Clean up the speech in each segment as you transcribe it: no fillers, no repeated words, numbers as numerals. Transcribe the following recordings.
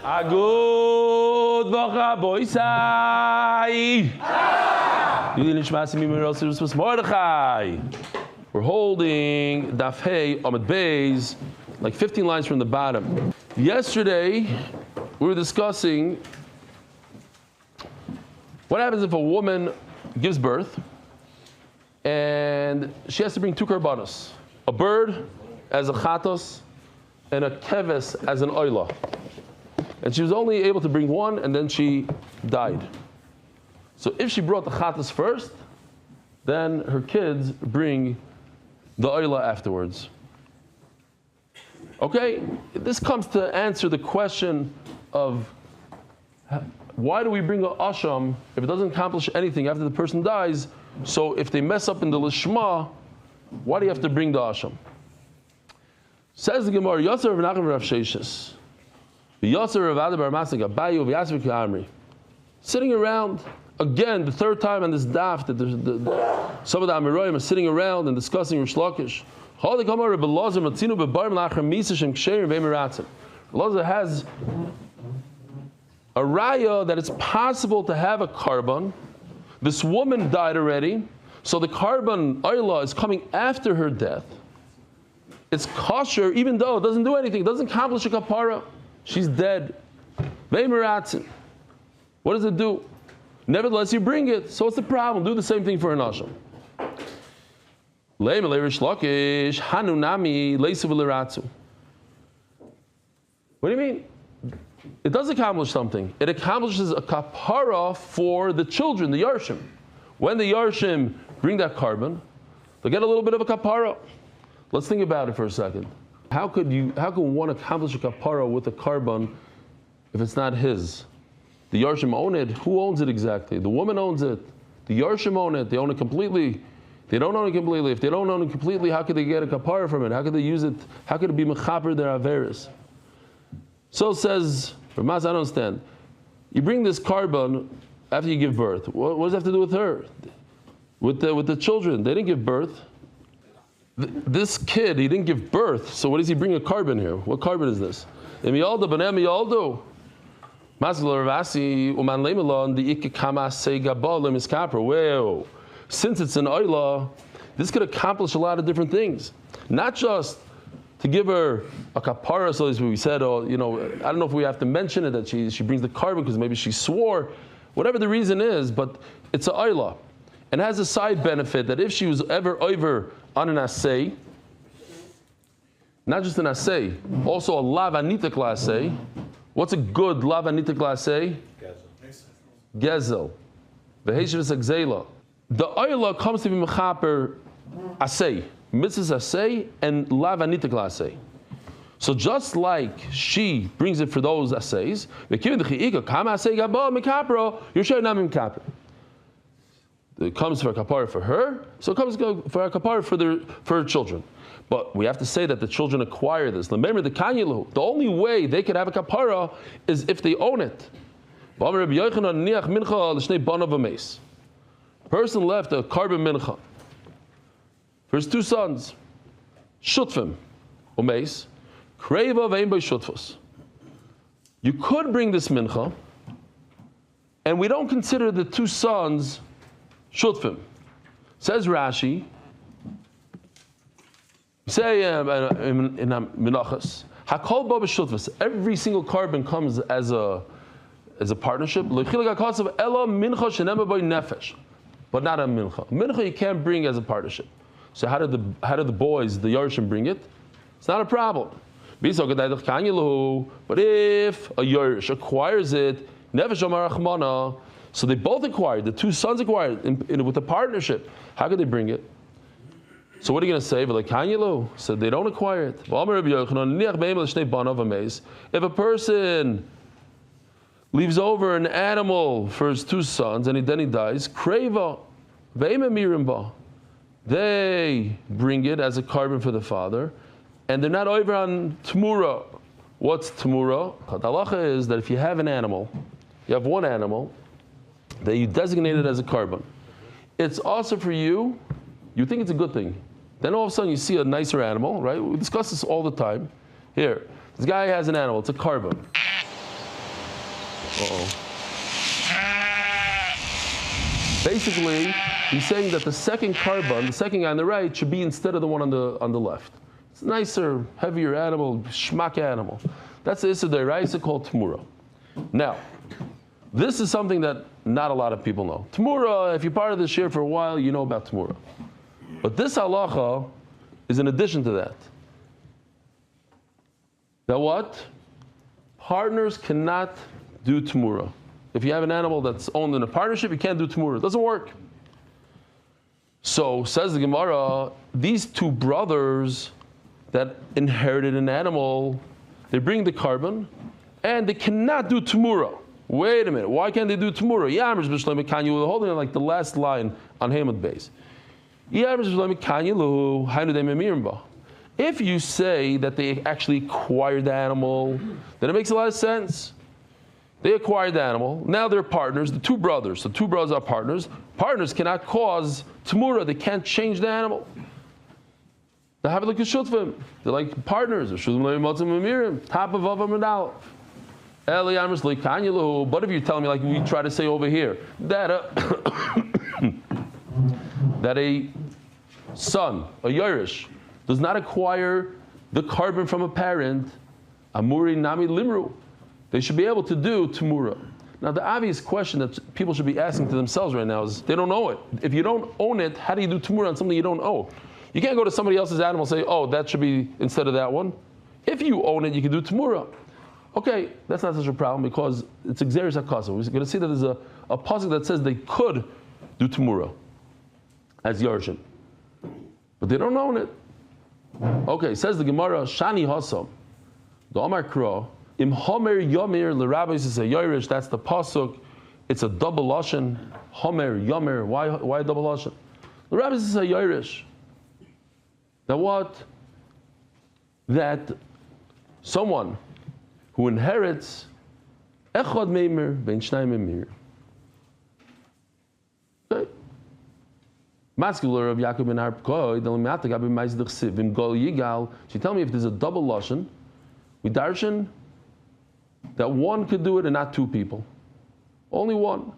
Agud Bacha Boisai. We're holding Daf Amud Beis, like 15 lines from the bottom. Yesterday, we were discussing what happens if a woman gives birth and she has to bring two karbanos, a bird as a chatos and a keves as an oila. And she was only able to bring one, and then she died. So if she brought the chatas first, then her kids bring the oila afterwards. Okay, this comes to answer the question of why do we bring a asham if it doesn't accomplish anything after the person dies? So if they mess up in the lishma, why do you have to bring the asham? Says the Gemara, Yotzer Rav Nachman Rav Sheshes. Sitting around, again, the third time on this daf that some of the Amiroyim are sitting around and discussing Rish Lakish. Elazar has a raya that it's possible to have a carbon. This woman died already, so the carbon oila is coming after her death. It's kosher, even though it doesn't do anything, it doesn't accomplish a kapara. She's dead. Veimeratzin. What does it do? Nevertheless, you bring it. So what's the problem? Do the same thing for an asham. Leiba Rish Lakish Hanunami Leisu v'Liratzu. What do you mean? It does accomplish something. It accomplishes a kapara for the children, the yarshim. When the yarshim bring that carbon, they'll get a little bit of a kapara. Let's think about it for a second. How can one accomplish a kapara with a carbon if it's not his? The yarshim own it. Who owns it exactly? The woman owns it. The yarshim own it. They own it completely. They don't own it completely. If they don't own it completely, how could they get a kapara from it? How could they use it? How could it be mechaper their averis? So says Ramaz, I don't understand. You bring this carbon after you give birth. What does it have to do with her? With the children? They didn't give birth. This kid, he didn't give birth, so what does he bring a carbon here? What carbon is this? Well, since it's an oila, this could accomplish a lot of different things. Not just to give her a kapara, so as we said, or, I don't know if we have to mention it, that she brings the carbon because maybe she swore, whatever the reason is, but it's an oila. And it has a side benefit that if she was ever over on an assay, not just an assay, also a lavanitik assay. What's a good lavanitik assay? Gezel. V'heshiv exela. The oila comes to be mechaper assay, mitzvahs assay, and lavanitik assay. So just like she brings it for those assays, it comes for a kapara for her, so it comes for a kapara for her children. But we have to say that the children acquire this. Remember, the only way they could have a kapara is if they own it. Person left a carbon mincha for his two sons, shutfim, umeis, kreva ve'im by shutfus. You could bring this mincha, and we don't consider the two sons shutfim. Says Rashi, say in Menachos, Hakol ba b'shutfus. Every single carbon comes as a partnership. But not a mincha. Mincha you can't bring as a partnership. So how did the boys, the Yarshim, bring it? It's not a problem. But if a Yarsh acquires it, so they both acquired, the two sons acquired with a partnership. How could they bring it? So what are you going to say? So they don't acquire it. If a person leaves over an animal for his two sons and then he dies, kreva, they bring it as a carbon for the father, and they're not over on tmura. What's tmura? The halacha is that if you have an animal, you have one animal that you designated as a carbon, it's also for you, you think it's a good thing. Then all of a sudden you see a nicer animal, right? We discuss this all the time. Here, This guy has an animal. It's a carbon. Basically, he's saying that the second carbon, the second guy on the right, should be instead of the one on the left. It's a nicer, heavier animal, schmack animal. That's the Issa D'Oraisa called Tamura. Now, this is something that not a lot of people know. Tamura, if you're part of this share for a while, you know about Tamura. But this halacha is in addition to that. That what? Partners cannot do Tamura. If you have an animal that's owned in a partnership, you can't do Tamura. It doesn't work. So, says the Gemara, these two brothers that inherited an animal, they bring the carbon, and they cannot do Tamura. Wait a minute, why can't they do Tamura? Yamers b'shleim kanyu, holding it like the last line on Amud Beis. Yamers b'shleim kanyu lu hainu de memirim ba. If you say that they actually acquired the animal, then it makes a lot of sense. They acquired the animal. Now they're partners. The two brothers. The two brothers are partners. Partners cannot cause tamura. They can't change the animal. They have it like a shutfim. They're like partners. Top of Amud Aleph. But if you're telling me, like we try to say over here, that that a son, a Yerush, does not acquire the carbon from a parent, Amuri Nami Limru, they should be able to do Tamura. Now, the obvious question that people should be asking to themselves right now is, they don't know it. If you don't own it, how do you do Tamura on something you don't own? You can't go to somebody else's animal and say, oh, that should be instead of that one. If you own it, you can do Tamura. Okay, that's not such a problem because it's Xeris HaKasa. We're going to see that there's a pasuk that says they could do Tamura as Yarshim. But they don't own it. Okay, says the Gemara, Shani Hasam, the Omar Kro, Im Homer Yomir L'Rabbis is a Yerush. That's the pasuk. It's a double lashon. Homer Yomer. Why a double lashon? L'Rabbis is a Yerush. Now what? That someone who inherits Echad Meimer Ben Shnai Meimir. Okay. Mascular of Yaakov ben Harpkoi. Delimata Gabi Ma'is D'Chsiv Vim Gol Yigal. She tell me if there's a double lashon, we darshan that one could do it and not two people. Only one.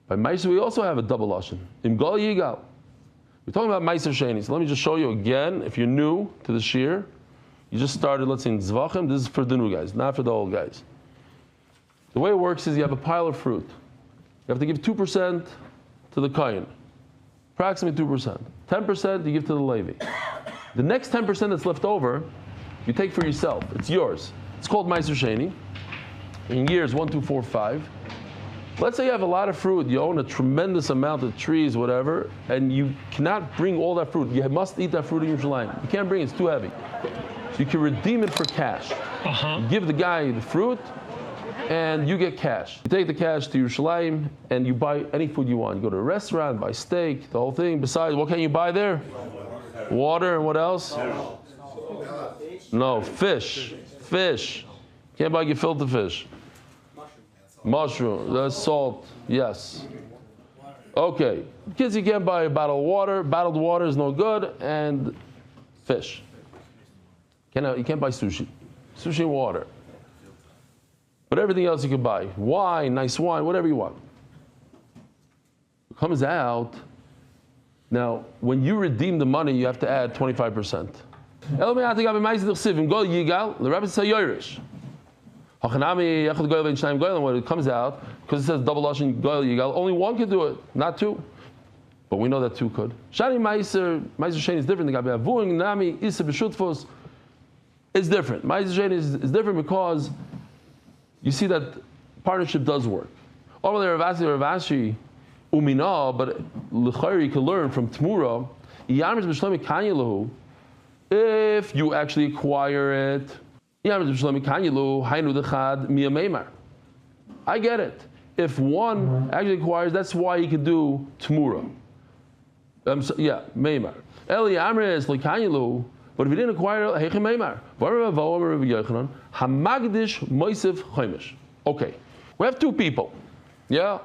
By Meiser we also have a double lashon. Im Gol Yigal. We're talking about Meiser Sheni. So let me just show you again. If you're new to the shir, you just started, let's say in Zevachim. This is for the new guys, not for the old guys. The way it works is you have a pile of fruit. You have to give 2% to the Kohen. Approximately 2%. 10% you give to the Levi. The next 10% that's left over, you take for yourself. It's yours. It's called Meiser Sheni. In years 1, 2, 4, 5. Let's say you have a lot of fruit, you own a tremendous amount of trees, whatever, and you cannot bring all that fruit. You must eat that fruit in Yerushalayim. You can't bring it, it's too heavy. So you can redeem it for cash. You give the guy the fruit, and you get cash. You take the cash to Yerushalayim, and you buy any food you want. You go to a restaurant, buy steak, the whole thing. Besides, what can you buy there? Water, and what else? No, fish. Fish. Can't buy gefilte fish. Mushroom, that's salt, yes. Okay, kids, you can't buy a bottle of water. Bottled water is no good, and fish. You can't buy sushi. Sushi and water. But everything else you can buy. Wine, nice wine, whatever you want. It comes out, now, when you redeem the money, you have to add 25%. When it comes out, because it says double lashon goyel yigal, only one could do it, not two. But we know that two could. Shani Meiser Sheni is different. The Gabi Avuing Nami Isa B'Shutfos is different. Meiser Sheni is different because you see that partnership does work. Over there, Ravashi Umina, but l'chayri you can learn from Tmura. Yamers B'Shlemi Kanyelahu, if you actually acquire it. I get it. If one actually acquires, that's why he could do Tmura. Meimar. Eli Amres Likanyilu, but if he didn't acquire it, Heiche Meimar. Hamagdish Moisef Chaimish. Okay, we have two people. Yeah?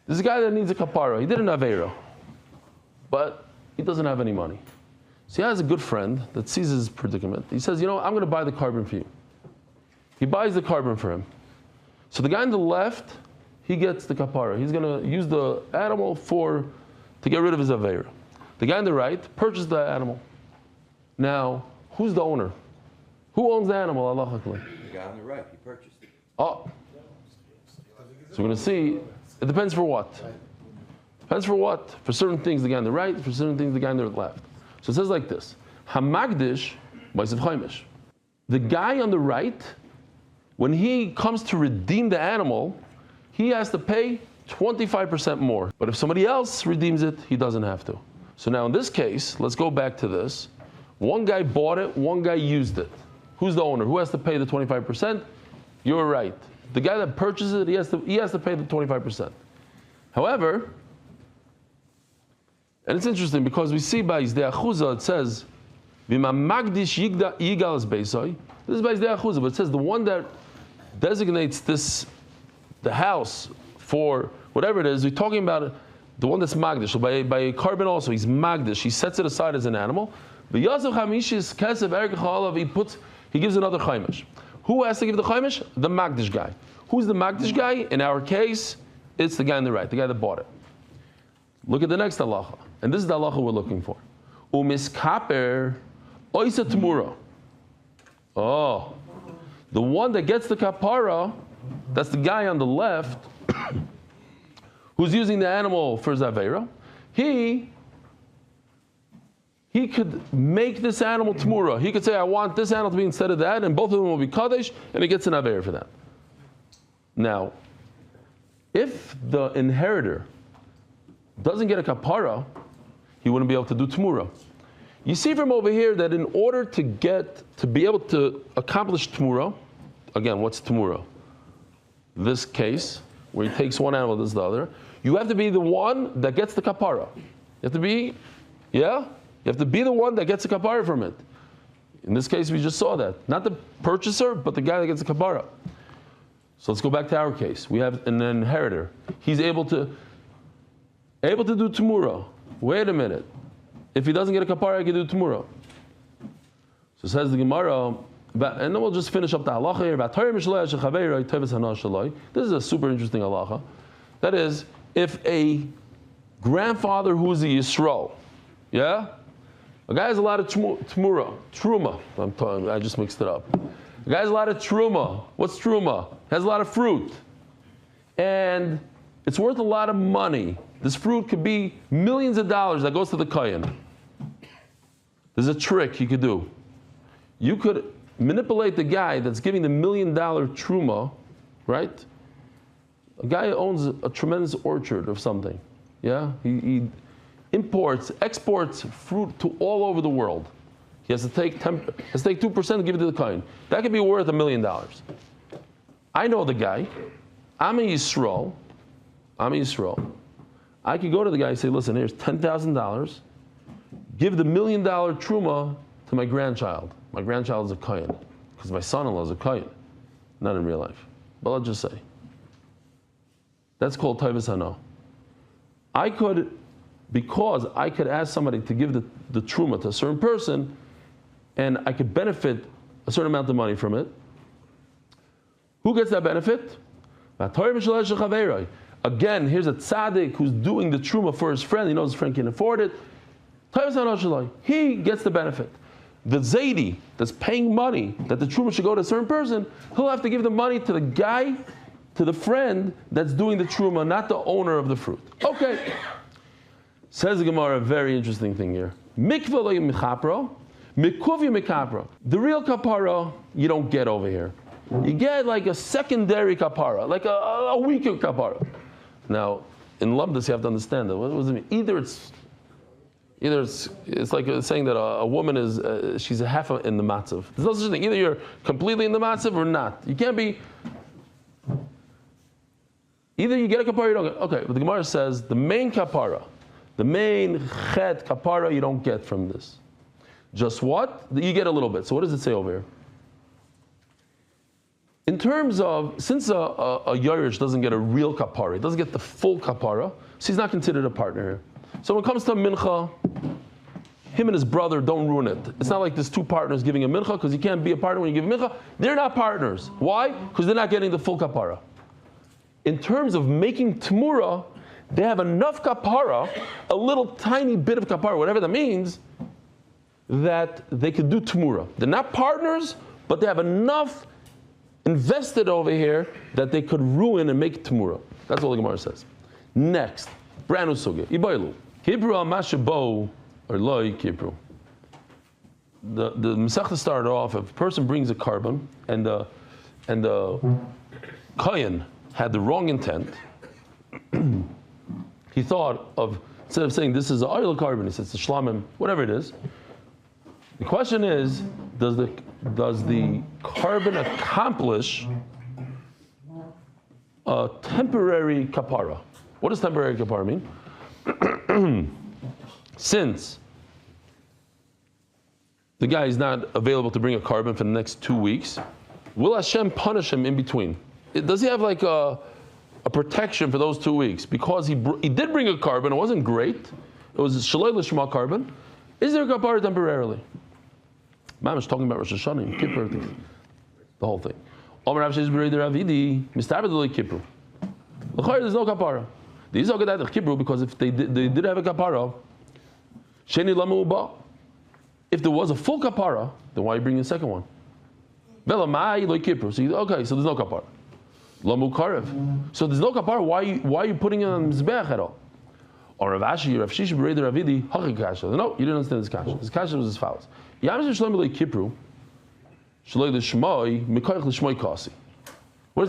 There's a guy that needs a kapara. He did an Aveira, but he doesn't have any money. So he has a good friend that sees his predicament. He says, I'm going to buy the carbon for you. He buys the carbon for him. So the guy on the left, he gets the kapara. He's going to use the animal to get rid of his aveira. The guy on the right purchased the animal. Now, who's the owner? Who owns the animal? Allah Akbar. The guy on the right, he purchased it. Oh. So we're going to see, it depends for what? Depends for what? For certain things, the guy on the right, for certain things, the guy on the left. So it says like this, Hamagdish by Zevachim. The guy on the right, when he comes to redeem the animal, he has to pay 25% more. But if somebody else redeems it, he doesn't have to. So now in this case, let's go back to this. One guy bought it, one guy used it. Who's the owner? Who has to pay the 25%? You're right. The guy that purchases it, he has to pay the 25%. However, and it's interesting because we see by Zdei Achuzah, it says, V'ma magdish yigal es beisai. This is by Zdei Achuzah, but it says the one that designates the house for whatever it is, we're talking about the one that's magdish. So by a carbon also, he's magdish. He sets it aside as an animal. He gives another chaimish. Who has to give the chaimish? The magdish guy. Who's the magdish guy? In our case, it's the guy on the right, the guy that bought it. Look at the next halacha. And this is the halacha we're looking for. Umiskaper oisa temura. Oh. The one that gets the kapara, that's the guy on the left, who's using the animal for Zavera. He could make this animal temura. He could say, I want this animal to be instead of that, and both of them will be Kaddish, and he gets an Avera for that. Now, if the inheritor doesn't get a kapara, he wouldn't be able to do temura. You see from over here that in order to be able to accomplish temura, again, what's temura? This case, where he takes one animal, this is the other, you have to be the one that gets the kapara. You have to be, You have to be the one that gets the kapara from it. In this case, we just saw that. Not the purchaser, but the guy that gets the kapara. So let's go back to our case. We have an inheritor. He's able to do temura. Wait a minute. If he doesn't get a kapara, he can do temura. So says the Gemara, and then we'll just finish up the halacha here. This is a super interesting halacha. That is, if a grandfather who is a Yisrael, a guy has a lot of truma. I just mixed it up. A guy has a lot of truma. What's truma? Has a lot of fruit. And it's worth a lot of money. This fruit could be millions of dollars that goes to the kohen. There's a trick you could do. You could manipulate the guy that's giving the $1 million truma, right? A guy owns a tremendous orchard of something. He exports fruit to all over the world. He has to take 2% and give it to the kohen. That could be worth $1 million. I know the guy. I'm a Yisrael. I could go to the guy and say, listen, here's $10,000. Give the $1 million truma to my grandchild. My grandchild is a kohen, because my son-in-law is a kohen. Not in real life. But I'll just say. That's called Taivas Hano. Because I could ask somebody to give the truma to a certain person, and I could benefit a certain amount of money from it. Who gets that benefit? Again, here's a tzaddik who's doing the truma for his friend. He knows his friend can afford it. He gets the benefit. The zaidi that's paying money that the truma should go to a certain person, he'll have to give the money to the guy, to the friend that's doing the truma, not the owner of the fruit. Okay. Says the Gemara, a very interesting thing here. The real kapara you don't get over here. You get like a secondary kapara, like a weaker kapara. Now, in Lumdus you have to understand that. What does it mean? Either it's like saying that a woman is she's a half in the matzav. There's no such thing. Either you're completely in the matzav or not. You can't be. Either you get a kapara or you don't get. Okay, but the Gemara says the main kapara, the main chet kapara you don't get from this. Just what? You get a little bit. So what does it say over here? In terms of, since a Yerush doesn't get a real kapara, he doesn't get the full kapara, so he's not considered a partner here. So when it comes to mincha, him and his brother don't ruin it. It's not like there's two partners giving a mincha, because you can't be a partner when you give a mincha. They're not partners. Why? Because they're not getting the full kapara. In terms of making tamura, they have enough kapara, a little tiny bit of kapara, whatever that means, that they could do tamura. They're not partners, but they have enough invested over here that they could ruin and make tamura. That's all the Gemara says. Next, brand new sugya. Ibaylu. Kibru al mashabo or loy kibru. The Masechta started off, if a person brings a carbon and the Kohen had the wrong intent, he thought of, instead of saying this is an oil carbon, he says it's a shlamim, whatever it is. The question is, does the carbon accomplish a temporary kapara? What does temporary kapara mean? Since the guy is not available to bring a carbon for the next 2 weeks, will Hashem punish him in between? Does he have like a protection for those 2 weeks? Because he did bring a carbon, it wasn't great, it was a shaloi l'shma carbon. Is there a kapara temporarily? Mamash talking about Rosh Hashanah, Kippur, the whole thing. Omer Rav Sheish B'rei Ravidi, Mistabed L'Loi Kippur. L'chayr, there's no kapara. These are good Kippur because if they did have a kapara, Sheni Lamu Uba. If there was a full kapara, then why are you bringing a second one? Vela Mai Loi Kippur. So okay, so there's no kapara. Lamu Karev. So there's no kapara. Why are you putting it on Mizbeach at all? Or Rav Ashi, Rav Sheish B'rei Ravidi, Hachik Kasha. No, you didn't understand this kasha. This kasha was as follows. What does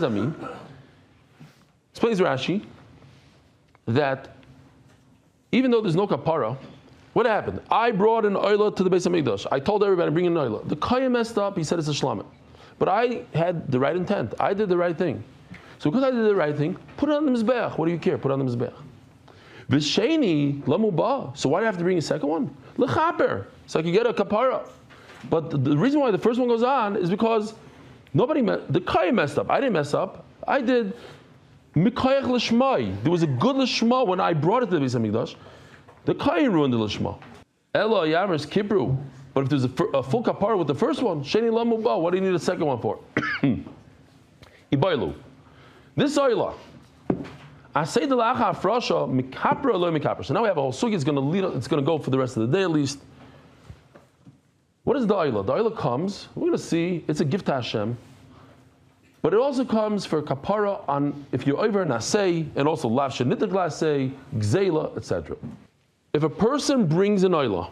that mean? Explains Rashi that even though there's no kapara, what happened? I brought an oila to the Beis Hamikdash. I told everybody bring an oila. The kohen messed up. He said it's a shlamim, but I had the right intent. I did the right thing. So because I did the right thing, put it on the mizbeach. What do you care? Put it on the mizbeach. V'sheni lamuba. So why do I have to bring a second one? L'chaper. So I could get a kapara. But the reason why the first one goes on is because the kohen messed up. I didn't mess up. I did mikayach l'shmai. There was a good l'shma when I brought it to the Beis Hamikdash. The kohen ruined the l'shma. Elo yamers kipru. But if there's a full kapara with the first one, sheni lamuba. What do you need a second one for? Ibaylu. This oila. I say the lacha afrasha mikapra lo mikapra. So now we have a whole sugi. It's going to go for the rest of the day at least. What is the oila? The oila comes. We're going to see. It's a gift to Hashem, but it also comes for kapara on if you're over an asay and also lav shenitik lasay, gzela, etc. If a person brings an oila,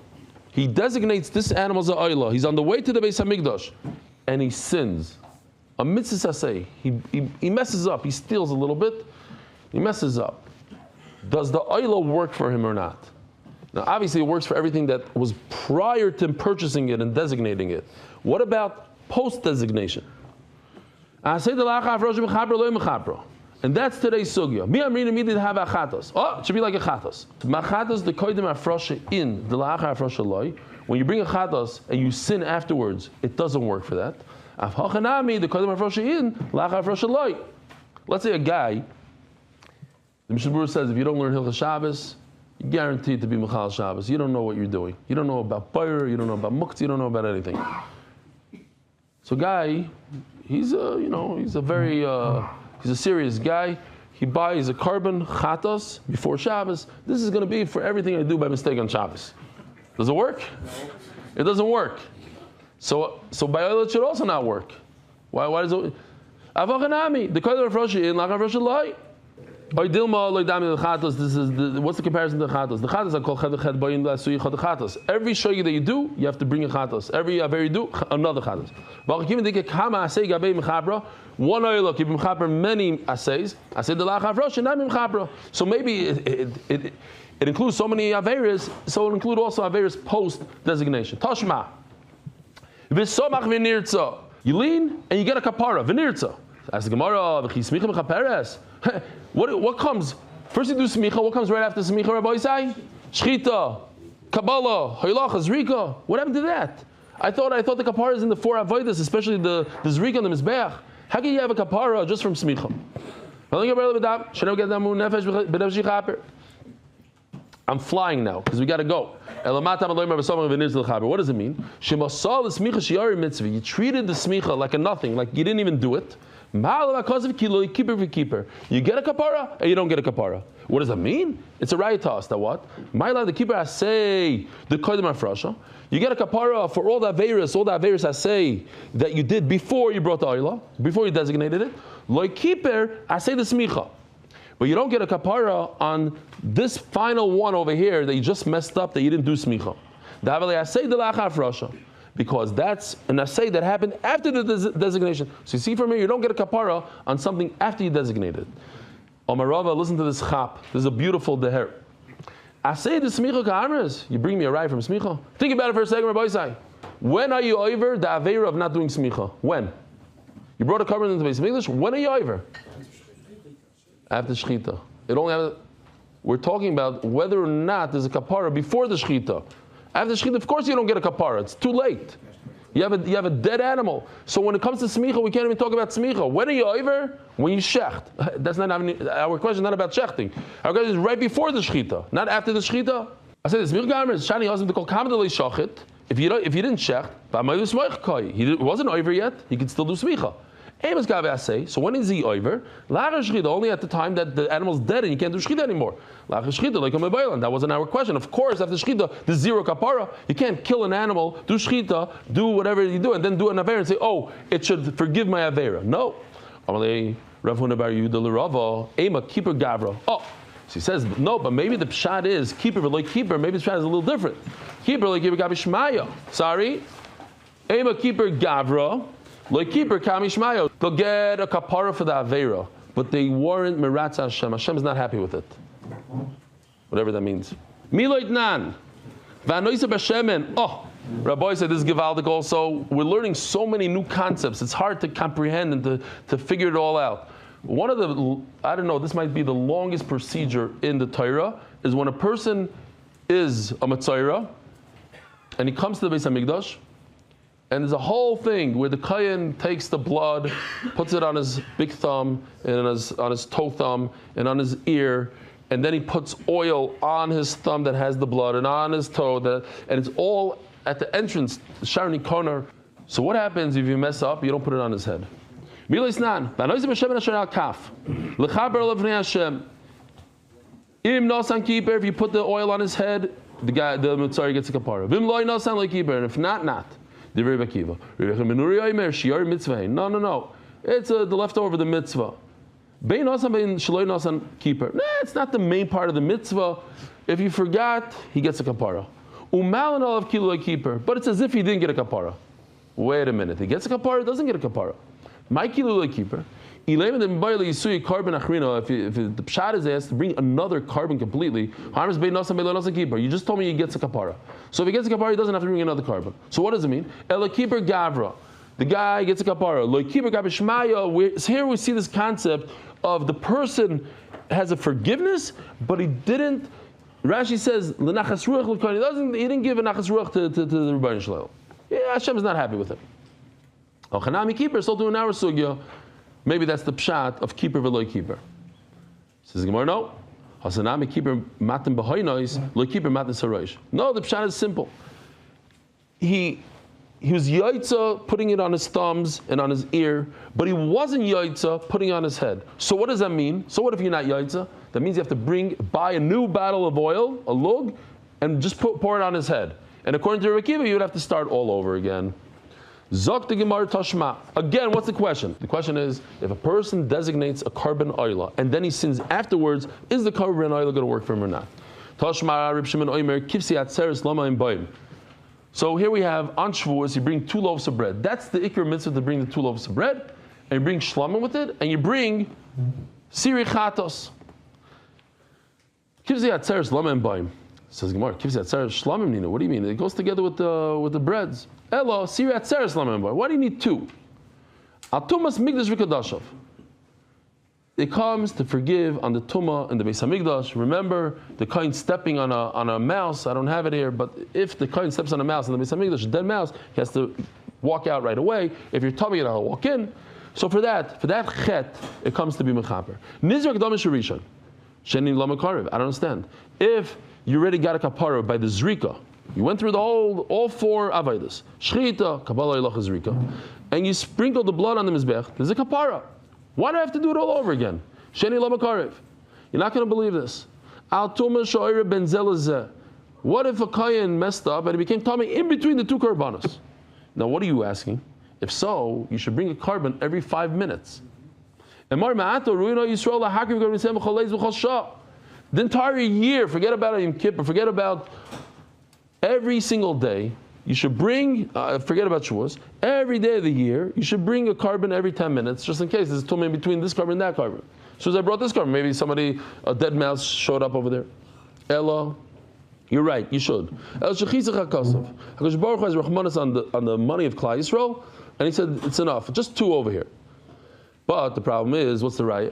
he designates this animal as an oila. He's on the way to the Beis Hamikdash, and he sins. A mitzvah asay. He messes up. He steals a little bit. He messes up. Does the oila work for him or not? Now, obviously, it works for everything that was prior to him purchasing it and designating it. What about post-designation? And that's today's sugya. Mi amrin immediately have a chatos. Oh, it should be like a chatos. Machatos the koidim afrosha in the la'achar afrosha loy. When you bring a chatos and you sin afterwards, it doesn't work for that. Afhachanami the koidim afrosha in la'achar afrosha loy. Let's say a guy. The Mishnah Berurah says if you don't learn Hilchos Shabbos, you're guaranteed to be Mechal Shabbos. You don't know what you're doing. You don't know about Bayer, you don't know about Muktzah, you don't know about anything. So guy, he's a serious guy. He buys a carbon chatos before Shabbos. This is going to be for everything I do by mistake on Shabbos. Does it work? No. It doesn't work. So by oil it should also not work. Why does it? Avachanami the kodesh of Rosh in la'achar Rosh Eloi. This is what's the comparison to the chatos? The chatos are called ched bayin la'asui chad chatos. Every shoyi that you do, you have to bring a chatos. Every aver you do, another chatos. One oil keep mechaper many assays. I said the la'achar rosh and not mechaper. So maybe it includes so many averes, so it includes also averes post designation. Tashma. V'somach v'nirtza. You lean and you get a kapara v'nirtza. As the Gemara v'chismicha mechaperes. What comes? First you do smicha. What comes right after smicha? Rabbi Isai, shchita, kabbalah, haylacha, zrika. What happened to that? I thought the kapara is in the 4 avodas, especially the zrika and the mizbeach. How can you have a kapara just from smicha? I'm flying now because we got to go. What does it mean? You treated the smicha like a nothing, like you didn't even do it. You get a kapara and you don't get a kapara. What does that mean? It's a rayatas. That what? The keeper say the kodim afrasha. You get a kapara for all the averis I say that you did before you brought the oila, before you designated it. Like keeper, I say the smicha. But you don't get a kapara on this final one over here that you just messed up, that you didn't do smicha. Because that's an assay that happened after the designation. So you see from here, you don't get a kapara on something after you designated. Omar Rava, listen to this chap. This is a beautiful deher. Assay the smicha ka'amres. You bring me a rye from smicha. Think about it for a second, Rabbi Isai. When are you over the aveira of not doing smicha? When? You brought a carbon into the base of English. When are you over? After shechita. We're talking about whether or not there's a kapara before the shechita. After shechita, of course you don't get a kapara. It's too late. You have a dead animal. So when it comes to smicha, we can't even talk about smicha. When are you over? When you shecht. That's not our question. Not about shechting. Our question is right before the shechita, not after the shechita. I said the smicha gamer is shani husband to call kamadali shachit. If you didn't shecht, he wasn't over yet. He could still do smicha. So when is he over? Only at the time that the animal's dead and you can't do shechita anymore. That wasn't our question. Of course, after shechita, there's zero kapara. You can't kill an animal, do shechita, do whatever you do, and then do an avera and say, oh, it should forgive my avera. No. Keeper gavra. Oh, so he says, no, but maybe the pshat is keeper, but like keeper, maybe the pshat is a little different. Keeper, like keeper, gabi shmaya. Sorry. Ema keeper gavra. Like keeper kamishmayo, they'll get a kapara for the avera, but they weren't meratz Hashem. Hashem is not happy with it, whatever that means. Miloit nan, vanoisa b'shemen. Oh, Rabbi said this is givaldik. Also, we're learning so many new concepts. It's hard to comprehend and to figure it all out. One of the, I don't know, this might be the longest procedure in the Torah, is when a person is a Matzayra and he comes to the Beis HaMikdash. And there's a whole thing where the Kayan takes the blood, puts it on his big thumb, and on his toe thumb, and on his ear, and then he puts oil on his thumb that has the blood, and on his toe, and it's all at the entrance, the Sharoni corner. So what happens if you mess up? You don't put it on his head. If you put the oil on his head, the Mitzari gets a kapara. And if not. No. It's the leftover of the mitzvah. It's not the main part of the mitzvah. If you forgot, he gets a kapara. But it's as if he didn't get a kapara. Wait a minute. He gets a kapara, doesn't get a kapara. My kilula keeper. If the pshat is asked to bring another carbon completely, you just told me he gets a kapara. So if he gets a kapara, he doesn't have to bring another carbon. So what does it mean? Elakiper gavra. The guy gets a kapara. Here we see this concept of the person has a forgiveness, but he didn't. Rashi says he didn't give a nachas ruach to the Rebbeinu Shalom. Yeah, Hashem is not happy with him. Chanami keeper still doing our sugya. Maybe that's the pshat of keeper v'loy keeper. Says Gemara, no. Hasanami keeper matim b'hoynois, loy keeper matim saroish. No, the pshat is simple. He was yaitza putting it on his thumbs and on his ear, but he wasn't yaitza putting it on his head. So what does that mean? So what if you're not yaitza? That means you have to buy a new bottle of oil, a lug, and just pour it on his head. And according to Rekiva, you would have to start all over again. Zok the Gemara Tashma. Again, what's the question? The question is, if a person designates a carbon oila and then he sins afterwards, is the carbon oila going to work for him or not? Tashma Rib Shimon Oimer Kivsi Atzeres Lama in Baim. So here we have on Shavuos, you bring 2 loaves of bread. That's the Iker mitzvah, to bring the 2 loaves of bread, and you bring shlamim with it, and you bring siri chatos. Kivsi Atzeres Lama in Baim. Says Gemara, Kivsi Atzeres Shlamim Nina. What do you mean? It goes together with the breads. Elo, Sirat Seres Lamembar. Why do you need 2? Atumas Migdash Vikadashov. It comes to forgive on the Tumah and the Beis HaMikdash. Remember, the Kohen stepping on a mouse. I don't have it here, but if the Kohen steps on a mouse in the Beis HaMikdash, a dead mouse, he has to walk out right away. If you're tummy it, I'll walk in. So for that chet, it comes to be mechaper. Nizrak Damish Rishon. Sheni Lamakarev. I don't understand. If you already got a kapara by the zrika. You went through all 4 avaydas. Shchita, kabbalah ilach zrika. And you sprinkle the blood on the mizbech. There's a kapara. Why do I have to do it all over again? Sheni la makarev. You're not going to believe this. Al tuma sho'ira ben zelazeh. What if a kayan messed up and it became tummy in between the 2 karbanos? Now what are you asking? If so, you should bring a carbon every 5 minutes. The entire year, forget about Yom Kippur, forget about every single day, you should bring, forget about Shavuos, every day of the year, you should bring a carbon every 10 minutes, just in case there's a tummy in between this carbon and that carbon. So as I brought this carbon, maybe a dead mouse showed up over there. Ella, you're right, you should. HaKadosh Baruch Hu has Rachmanis on the money of Klal Yisrael, and he said, it's enough, just 2 over here. But the problem is, what's the right?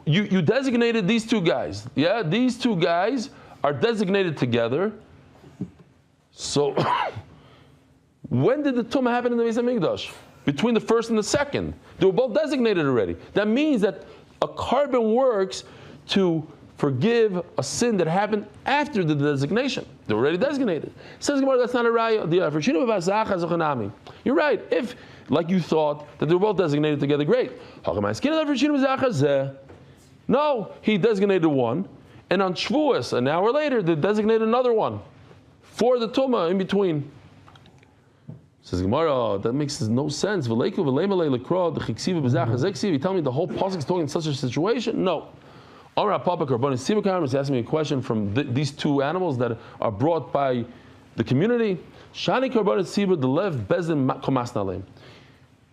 You designated these 2 guys. Yeah, these 2 guys are designated together. So, when did the tumah happen in the Beis HaMikdash? Between the first and the second. They were both designated already. That means that a carbon works to forgive a sin that happened after the designation. They're already designated. Says Gemara, that's not a raya. You're right. If, like you thought, that they were both designated together, great. No, he designated one, and on Shavuos, an hour later, they designated another one for the tumah in between. Says Gemara, that makes no sense. You tell me the whole pasuk is talking in such a situation? No. He's asking me a question from these 2 animals that are brought by the community.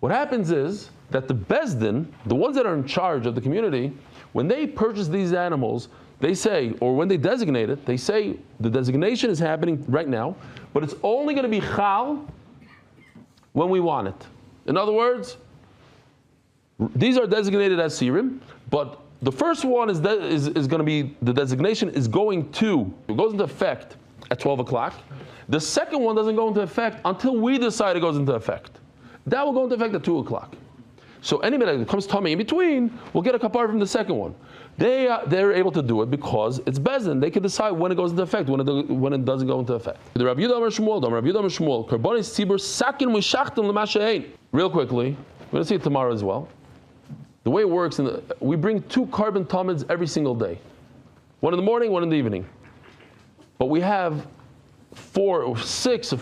What happens is that the Bezdin, the ones that are in charge of the community, when they purchase these animals, they say, or when they designate it, they say the designation is happening right now, but it's only going to be chal when we want it. In other words, these are designated as sirim, but the first one is going to be, the designation is going to, it goes into effect at 12 o'clock. The second one doesn't go into effect until we decide it goes into effect. That will go into effect at 2 o'clock. So anybody that comes tummy in between will get a kapar from the second one. They're able to do it because it's bezin. They can decide when it goes into effect, when it doesn't go into effect. The Rav Yehuda Amar Shmuel, Karbonis Tzibur Sakin Mishachtim L'Mashayin. Real quickly, we're going to see it tomorrow as well. The way it works, we bring 2 carbon tamids every single day. One in the morning, one in the evening. But we have 4 or 6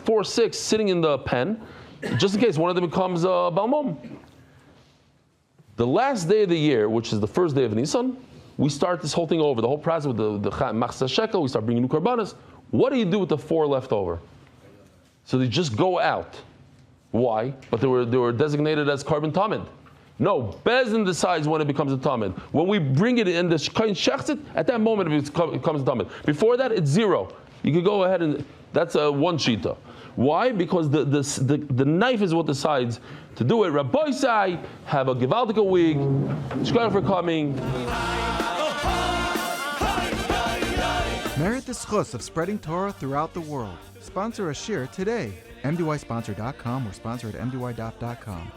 sitting in the pen, just in case one of them becomes a Balmum. The last day of the year, which is the first day of Nisan, we start this whole thing over, the whole process with the Machzah Shekel, we start bringing new karbanas. What do you do with the 4 left over? So they just go out. Why? But they were designated as carbon tamid. No, Bezdin decides when it becomes a tamid. When we bring it in the Shkain Shechzit, at that moment it becomes a tamid. Before that, it's 0. You can go ahead and, that's one shita. Why? Because the knife is what decides to do it. Rabbi Sai, have a Gewaldige week. Shkar for coming. Merit the schus of spreading Torah throughout the world. Sponsor a shir today. MDYsponsor.com or sponsor at MDYDAF.com.